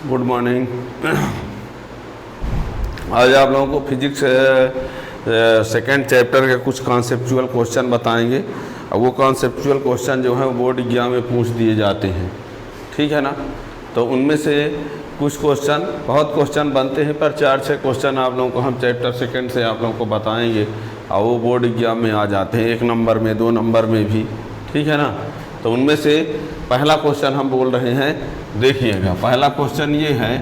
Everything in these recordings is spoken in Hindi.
Good morning. आज आप लोगों को फिजिक्स सेकेंड चैप्टर के कुछ कॉन्सेप्चुअल क्वेश्चन बताएंगे। और वो कॉन्सेप्चुअल क्वेश्चन जो है वो बोर्ड एग्जाम में पूछ दिए जाते हैं, ठीक है ना। तो उनमें से कुछ क्वेश्चन, बहुत क्वेश्चन बनते हैं, पर 4-6 क्वेश्चन आप लोगों को हम चैप्टर सेकेंड से आप लोगों को बताएंगे और वो बोर्ड एग्जाम में आ जाते हैं, 1 नंबर में, 2 नंबर में भी, ठीक है ना। तो उनमें से पहला क्वेश्चन हम बोल रहे हैं, देखिएगा। पहला क्वेश्चन ये है,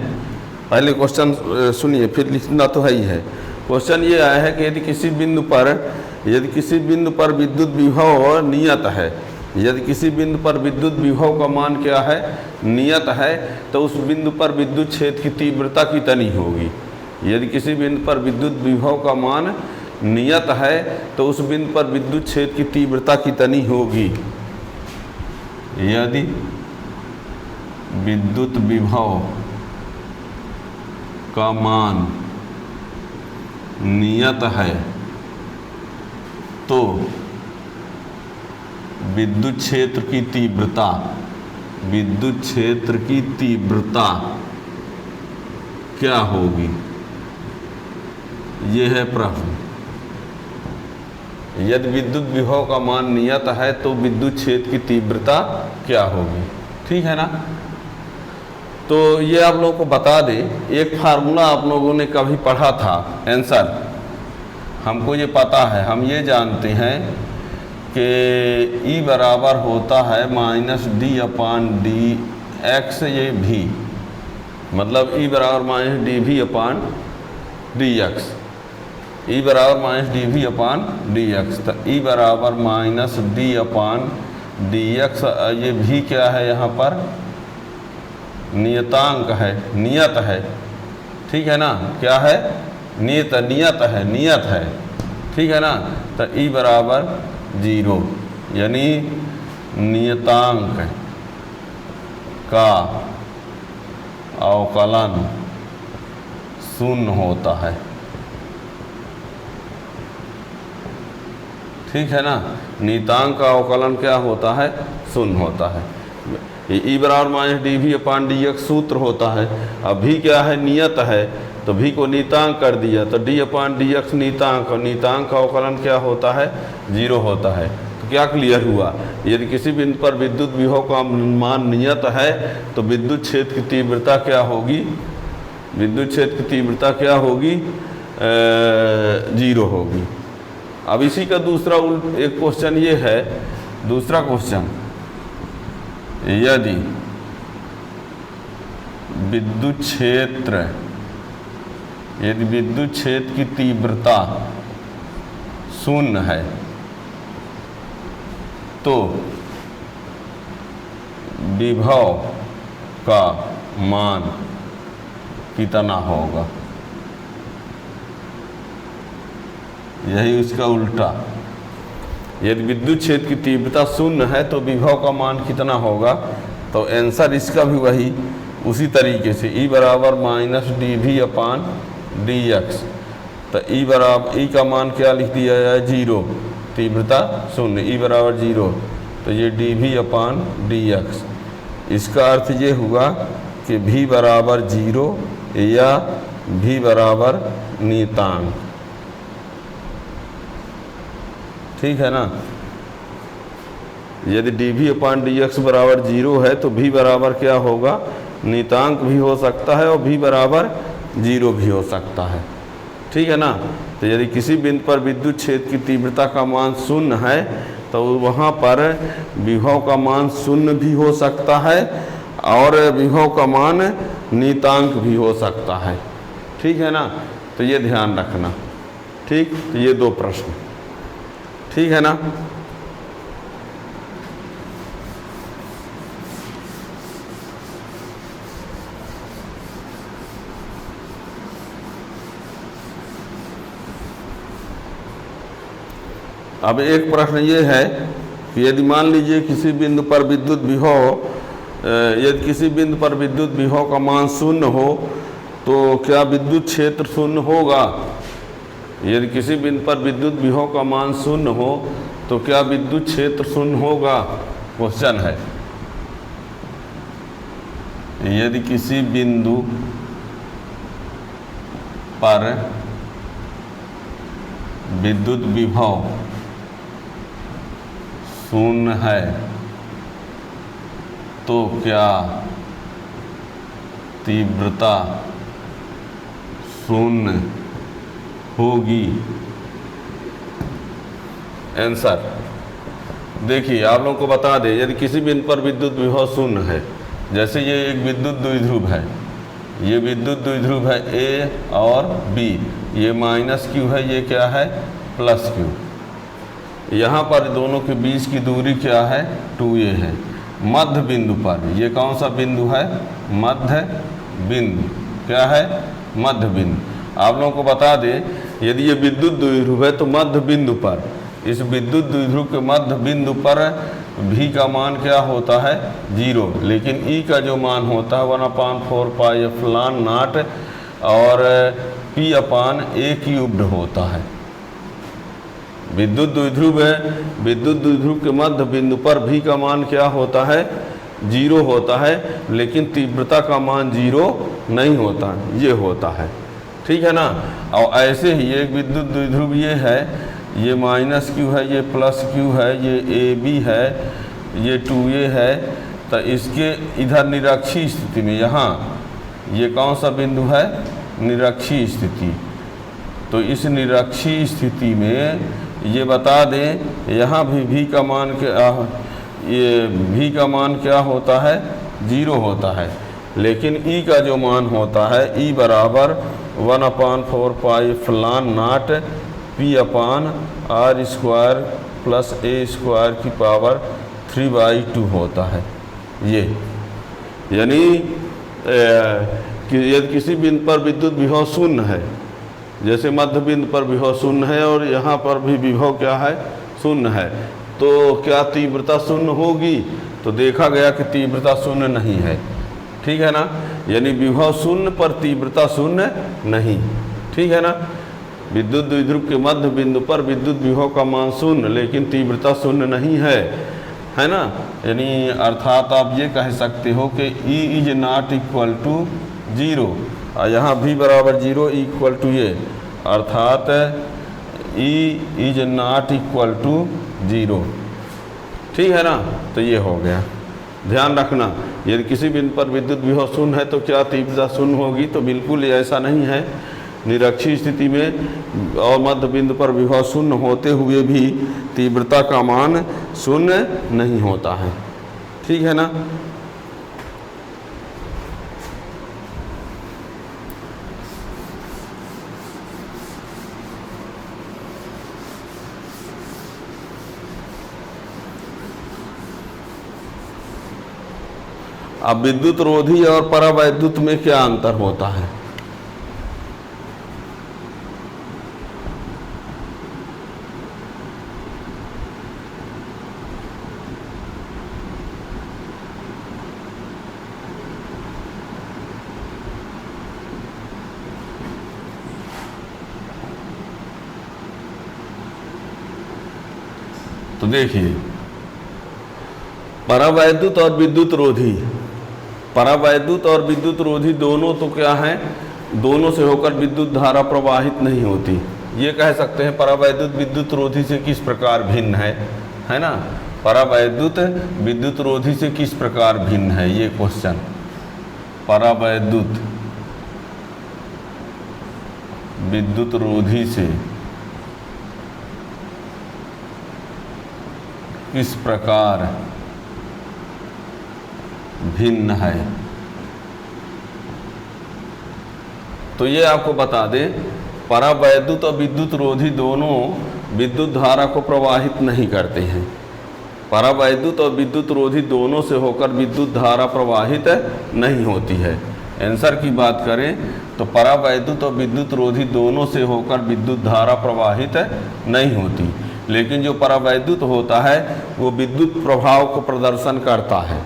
पहले क्वेश्चन सुनिए फिर लिखना तो है ही है। क्वेश्चन ये आया है कि यदि किसी बिंदु पर विद्युत विभव नियत है, यदि किसी बिंदु पर विद्युत विभव का मान क्या है, नियत है, तो उस बिंदु पर विद्युत क्षेत्र की तीव्रता कितनी होगी। यदि किसी बिंदु पर विद्युत विभव का मान नियत है तो उस बिंदु पर विद्युत क्षेत्र की तीव्रता कितनी होगी। यदि विद्युत विभव का मान नियत है तो विद्युत क्षेत्र की तीव्रता क्या होगी, ये है प्रश्न। यदि विद्युत विभव का मान नियत है तो विद्युत क्षेत्र की तीव्रता क्या होगी, ठीक है ना। तो ये आप लोगों को बता दें, एक फार्मूला आप लोगों ने कभी पढ़ा था, आंसर हमको ये पता है, हम ये जानते हैं कि E बराबर होता है -d/dx, ये भी मतलब E बराबर -dv/dx, E बराबर -dv/dx। तो E बराबर -d/dx, ये भी क्या है, यहाँ पर नियतांक है, नियत है, ठीक है ना। क्या है, नियत है, ठीक है ना। तो E बराबर 0, यानी नियतांक का अवकलन 0 होता है, ठीक है ना। नियतांक का अवकलन क्या होता है, 0 होता है। E बराबर -dv/dx सूत्र होता है। अब भी क्या है, नियत है, तो भी को नियतांक कर दिया, तो d/dx नियतांक, और नियतांक का अवकलन क्या होता है, 0 होता है। तो क्या क्लियर हुआ, यदि किसी बिंदु पर विद्युत विभव का मान नियत है तो विद्युत क्षेत्र की तीव्रता क्या होगी, 0 होगी। अब इसी का दूसरा एक क्वेश्चन ये है, दूसरा क्वेश्चन, यदि विद्युत क्षेत्र की तीव्रता 0 है तो विभव का मान कितना होगा। यही उसका उल्टा, यदि विद्युत क्षेत्र की तीव्रता 0 है तो विभव का मान कितना होगा। तो आंसर इसका भी वही उसी तरीके से, E बराबर -dv/dx। तो E का मान क्या लिख दिया जाए, 0, तीव्रता 0, E बराबर 0, तो ये dv/dx। इसका अर्थ ये हुआ कि V बराबर 0 या V बराबर नियतांक, ठीक है ना। यदि dv/dx बराबर 0 है तो V बराबर क्या होगा, नियतांक भी हो सकता है और V बराबर 0 भी हो सकता है, ठीक है ना। तो यदि किसी बिंदु पर विद्युत क्षेत्र की तीव्रता का मान 0 है तो वहाँ पर विभव का मान 0 भी हो सकता है और विभव का मान नियतांक भी हो सकता है, ठीक है ना। तो ये ध्यान रखना, ठीक। तो ये 2 प्रश्न, ठीक है ना। अब एक प्रश्न ये है कि यदि मान लीजिए किसी बिंदु पर विद्युत विभव का मान 0 हो तो क्या विद्युत क्षेत्र 0 होगा। यदि किसी बिंदु पर विद्युत विभव का मान 0 हो तो क्या विद्युत क्षेत्र 0 होगा, क्वेश्चन है। यदि किसी बिंदु पर विद्युत विभव शून्य है तो क्या तीव्रता शून्य होगी? आंसर देखिए, आप लोगों को बता दें, यदि किसी बिंदु पर विद्युत विभव शून्य है, जैसे ये एक विद्युत द्विध्रुव है, ये विद्युत द्विध्रुव है ए और बी, ये माइनस क्यू है, ये क्या है प्लस क्यू। यहाँ पर दोनों के बीच की दूरी क्या है 2a है। मध्य बिंदु पर ये कौन सा बिंदु है? मध्य बिंदु। क्या है? मध्य बिंदु। आप लोगों को बता दें, यदि ये विद्युत द्विध्रुव है तो मध्य बिंदु पर, इस विद्युत द्विध्रुव के मध्य बिंदु पर v का मान क्या होता है 0, लेकिन E का जो मान होता है 1/4 पाई एप्सिलॉन नॉट और P/a क्यूब्ड होता है। विद्युत द्विध्रुव है, विद्युत द्विध्रुव के मध्य बिंदु पर v का मान क्या होता है 0 होता है, लेकिन तीव्रता का मान 0 नहीं होता, ये होता है। ठीक है ना। और ऐसे ही एक विद्युत द्विध्रुव ये है, ये माइनस क्यू है, ये प्लस क्यू है, ये ए बी है, ये 2a है। तो इसके इधर निरक्षीय स्थिति में, यहाँ ये कौन सा बिंदु है निरक्षीय स्थिति, तो इस निरक्षीय स्थिति में ये बता दें, यहाँ भी v का मान क्या, ये v का मान क्या होता है 0 होता है, लेकिन E का जो मान होता है E बराबर 1/4 pi epsilon not P/r² plus a² की पावर 3/2 होता है। ये यानी कि यदि किसी बिंदु पर विद्युत विभव शून्य है, जैसे मध्य बिंदु पर विभव शून्य है और यहाँ पर भी विभव क्या है शून्य है, तो क्या तीव्रता शून्य होगी? तो देखा गया कि तीव्रता शून्य नहीं है। ठीक है ना। यानी विभव शून्य पर तीव्रता शून्य नहीं। ठीक है ना। विद्युत द्विध्रुव के मध्य बिंदु पर विद्युत विभव का मान शून्य, लेकिन तीव्रता शून्य नहीं है ना। यानी अर्थात आप ये कह सकते हो कि E is not equal to 0 और यहाँ v बराबर 0 इक्वल टू ये, अर्थात E is not equal to 0। ठीक है ना। तो ये हो गया। ध्यान रखना, यदि किसी बिंदु पर विद्युत विभव शून्य है तो क्या तीव्रता शून्य होगी? तो बिल्कुल ऐसा नहीं है। निरक्षीय स्थिति में और मध्य बिंदु पर विभव शून्य होते हुए भी तीव्रता का मान शून्य नहीं होता है। ठीक है ना। अब विद्युत रोधी और परावैद्युत में क्या अंतर होता है? तो देखिए, परावैद्युत और विद्युत रोधी, परावैद्युत और विद्युत रोधी दोनों तो क्या हैं, दोनों से होकर विद्युत धारा प्रवाहित नहीं होती। ये कह सकते हैं परावैद्युत विद्युत रोधी से किस प्रकार भिन्न है ना। परावैद्युत विद्युत रोधी से किस प्रकार भिन्न है, ये क्वेश्चन। परावैद्युत विद्युत रोधी से किस प्रकार भिन्न है, तो ये आपको बता दें, परावैद्युत और विद्युत रोधी दोनों विद्युत धारा को प्रवाहित नहीं करते हैं। परावैद्युत और विद्युत रोधी दोनों से होकर विद्युत धारा प्रवाहित नहीं होती है। आंसर की बात करें तो परावैद्युत और विद्युत रोधी दोनों से होकर विद्युत धारा प्रवाहित नहीं होती, लेकिन जो परावैद्युत होता है वो विद्युत प्रभाव को प्रदर्शन करता है।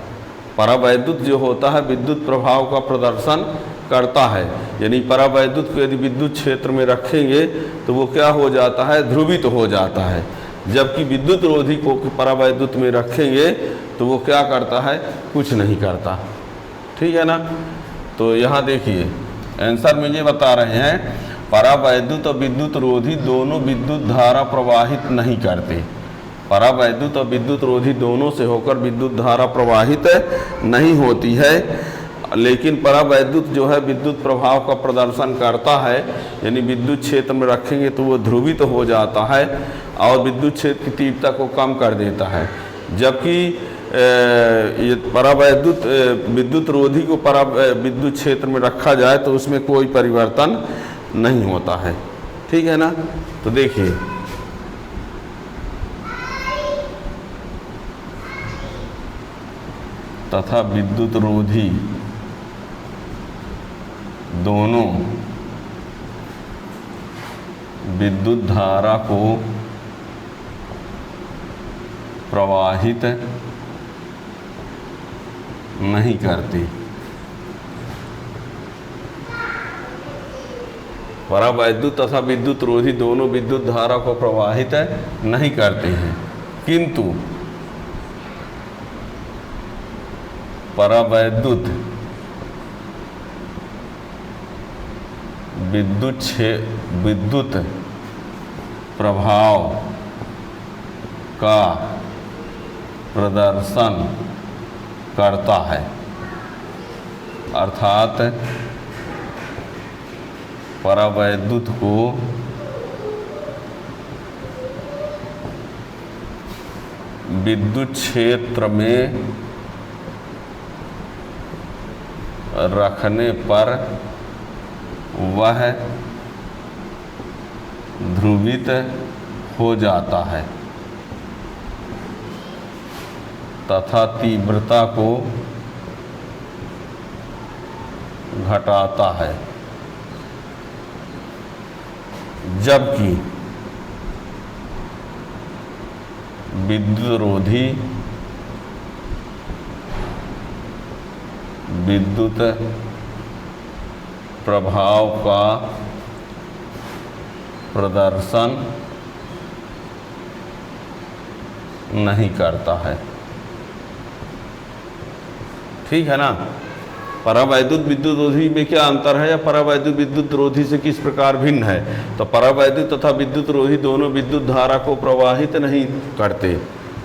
परावैद्युत जो होता है विद्युत प्रभाव का प्रदर्शन करता है। यानी परावैद्युत को यदि विद्युत क्षेत्र में रखेंगे तो वो क्या हो जाता है, ध्रुवित हो जाता है। जबकि विद्युत रोधी को परावैद्युत में रखेंगे तो वो क्या करता है, कुछ नहीं करता। ठीक है ना। तो यहाँ देखिए आंसर में ये बता रहे हैं परावैद्युत और विद्युत रोधी दोनों विद्युत धारा प्रवाहित नहीं करते। परावैद्युत और विद्युत रोधी दोनों से होकर विद्युत धारा प्रवाहित नहीं होती है, लेकिन परावैद्युत जो है विद्युत प्रभाव का प्रदर्शन करता है, यानी विद्युत क्षेत्र में रखेंगे तो वो ध्रुवित तो हो जाता है और विद्युत क्षेत्र की तीव्रता को कम कर देता है। जबकि ये परावैद्युत विद्युत रोधी को विद्युत क्षेत्र में रखा जाए तो उसमें कोई परिवर्तन नहीं होता है, ठीक है ना। तो देखिए तथा विद्युत रोधी दोनों विद्युत धारा को प्रवाहित नहीं करती। परावैद्युत तथा विद्युत रोधी दोनों विद्युत धारा को प्रवाहित नहीं करते हैं, किंतु परावैद्युत विद्युत प्रभाव का प्रदर्शन करता है, अर्थात परावैद्युत को विद्युत क्षेत्र में रखने पर वह ध्रुवित हो जाता है तथा तीव्रता को घटाता है, जबकि विद्युत रोधी विद्युत प्रभाव का प्रदर्शन नहीं करता है, ठीक है ना। परावैद्युत विद्युत रोधी में क्या अंतर है या परावैद्युत विद्युत रोधी से किस प्रकार भिन्न है। तो परावैद्युत तथा विद्युत रोधी दोनों विद्युत धारा को प्रवाहित नहीं करते,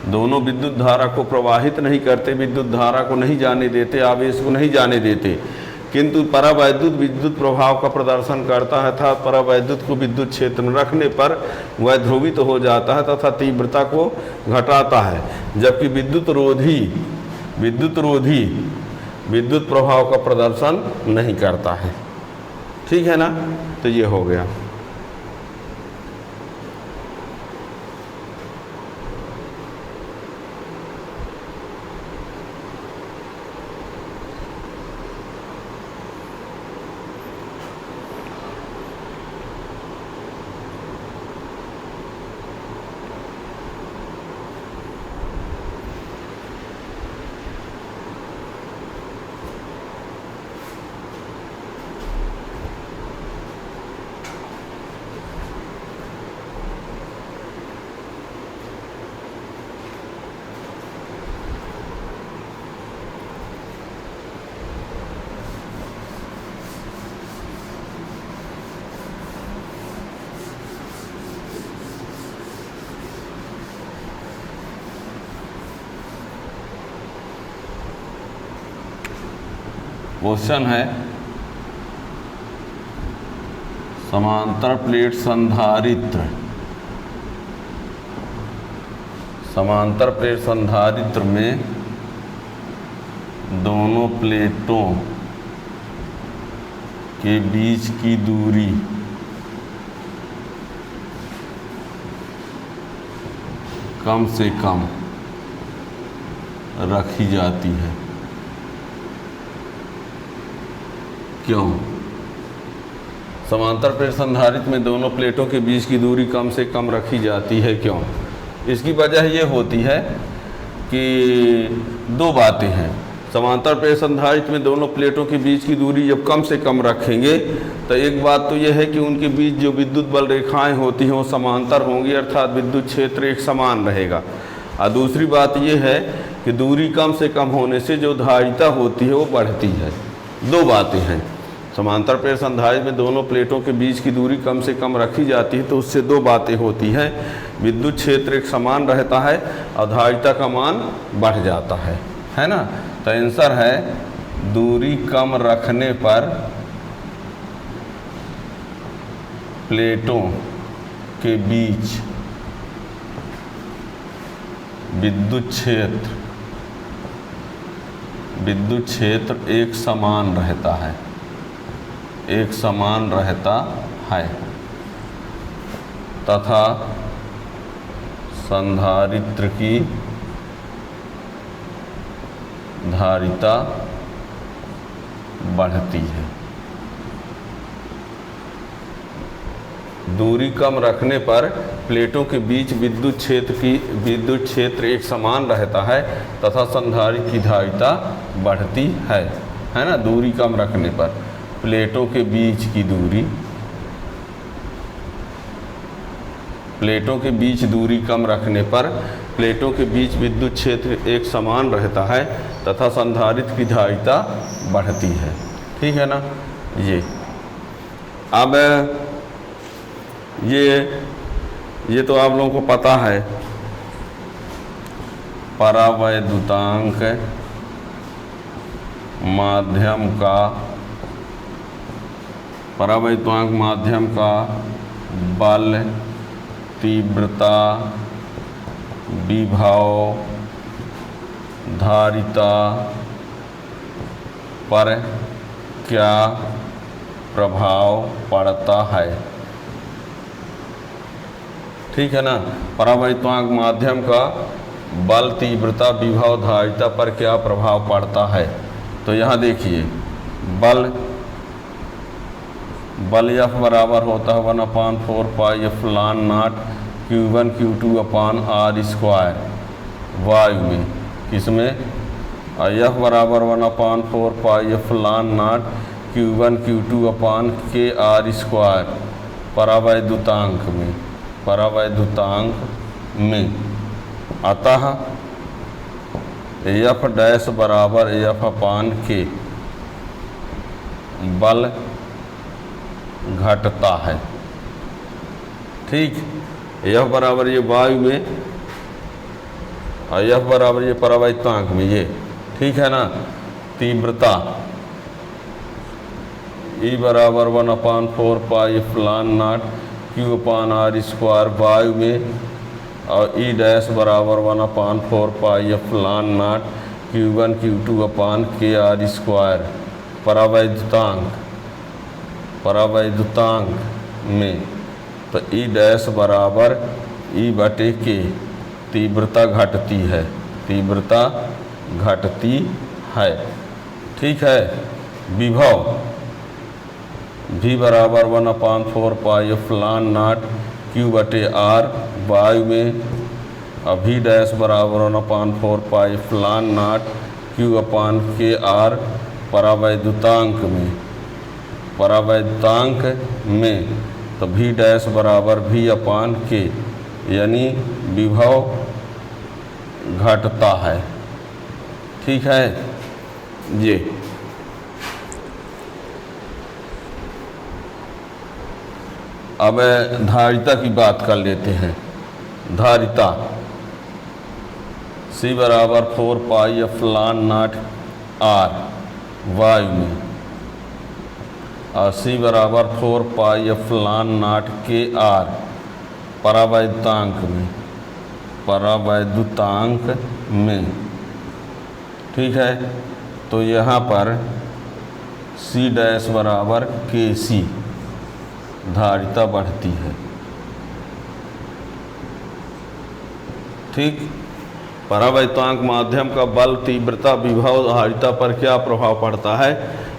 दोनों विद्युत धारा को प्रवाहित नहीं करते, विद्युत धारा को नहीं जाने देते, आवेश को नहीं जाने देते, किंतु परावैद्युत विद्युत प्रभाव का प्रदर्शन करता है अर्थात परावैद्युत को विद्युत क्षेत्र में रखने पर वह ध्रुवित हो जाता है तथा तीव्रता को घटाता है, जबकि विद्युत रोधी विद्युत प्रभाव का प्रदर्शन नहीं करता है, ठीक है ना। तो ये हो गया। क्वेश्चन है समांतर प्लेट संधारित्र, समांतर प्लेट संधारित्र में दोनों प्लेटों के बीच की दूरी कम से कम रखी जाती है। क्यों? समांतर प्लेट संधारित्र में दोनों प्लेटों के बीच की दूरी कम से कम रखी जाती है, क्यों? इसकी वजह ये होती है कि दो बातें हैं। समांतर प्लेट संधारित्र में दोनों प्लेटों के बीच की दूरी जब कम से कम रखेंगे तो एक बात तो यह है कि उनके बीच जो विद्युत बल रेखाएं होती हैं वो समांतर होंगी, अर्थात विद्युत क्षेत्र एक समान रहेगा। और दूसरी बात यह है कि दूरी कम से कम होने से जो धारिता होती है वो बढ़ती है। दो बातें हैं, समांतर प्लेट संधारित्र में दोनों प्लेटों के बीच की दूरी कम से कम रखी जाती है, तो उससे दो बातें होती हैं, विद्युत क्षेत्र एक समान रहता है और धारिता का मान बढ़ जाता है ना। तो आंसर है दूरी कम रखने पर प्लेटों के बीच विद्युत क्षेत्र एक समान रहता है, एक समान रहता है तथा संधारित्र की धारिता बढ़ती है। दूरी कम रखने पर प्लेटों के बीच विद्युत क्षेत्र एक समान रहता है तथा संधारित्र की धारिता बढ़ती है ना। दूरी कम रखने पर प्लेटों के बीच की दूरी, प्लेटों के बीच दूरी कम रखने पर प्लेटों के बीच विद्युत क्षेत्र एक समान रहता है तथा संधारित्र की धारिता बढ़ती है। ठीक है ना। अब ये तो आप लोगों को पता है, परावैद्युतांक माध्यम का बल, तीव्रता, विभव, धारिता पर क्या प्रभाव पड़ता है। ठीक है ना। परावैद्युतांक माध्यम का बल, तीव्रता, विभव, धारिता पर क्या प्रभाव पड़ता है। तो यहाँ देखिए, बल F बराबर होता है 1/4 pi epsilon not Q1 Q2 upon R square वायु में, किसमें, F बराबर 1/4 pi epsilon not Q1 Q2 upon KR square परावैद्युतांक में। अतः F डैश बराबर F अपान K बल घटता है। ठीक, F बराबर ये वायु में और F बराबर ये परावैद्युतांक में, ये ठीक है ना। तीव्रता E बराबर 1/4 pi epsilon not Q upon R square वायु में और E डैश बराबर 1/4 pi epsilon not Q1 Q2 upon KR square परावैद्युतांक में। तो E डैश बराबर E बटे K, तीव्रता घटती है। ठीक है। विभव V बराबर 1/4 पाई एप्सिलॉन नॉट Q बटे R वायु में और V डैश बराबर 1/4 pi epsilon not Q upon KR परावैद्युतांक में। तो V डैश बराबर V अपान K, यानी विभव घटता है। ठीक है। ये अब धारिता की बात कर लेते हैं। धारिता C बराबर 4 पाई एप्सिलॉन नॉट R वायु में और C बराबर 4 पाई एप्सिलॉन नॉट KR परावैद्युतांक में। ठीक है। तो यहाँ पर C डैश बराबर KC धारिता बढ़ती है। ठीक। परावैद्युतांक माध्यम का बल, तीव्रता, विभव, धारिता पर क्या प्रभाव पड़ता है।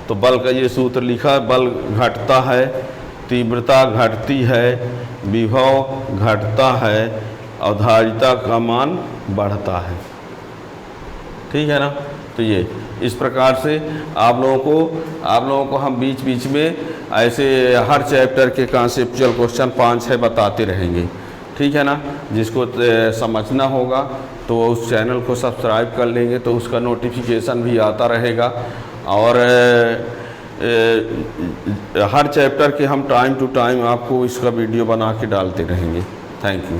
तो बल का ये सूत्र लिखा है, बल घटता है, तीव्रता घटती है, विभव घटता है और धारिता का मान बढ़ता है। ठीक है ना। तो ये इस प्रकार से आप लोगों को हम बीच बीच में ऐसे हर चैप्टर के कॉन्सेप्चुअल क्वेश्चन 5-6 बताते रहेंगे। ठीक है ना। जिसको समझना होगा तो उस चैनल को सब्सक्राइब कर लेंगे तो उसका नोटिफिकेशन भी आता रहेगा। और हर चैप्टर के हम टाइम टू टाइम आपको इसका वीडियो बना के डालते रहेंगे। Thank you.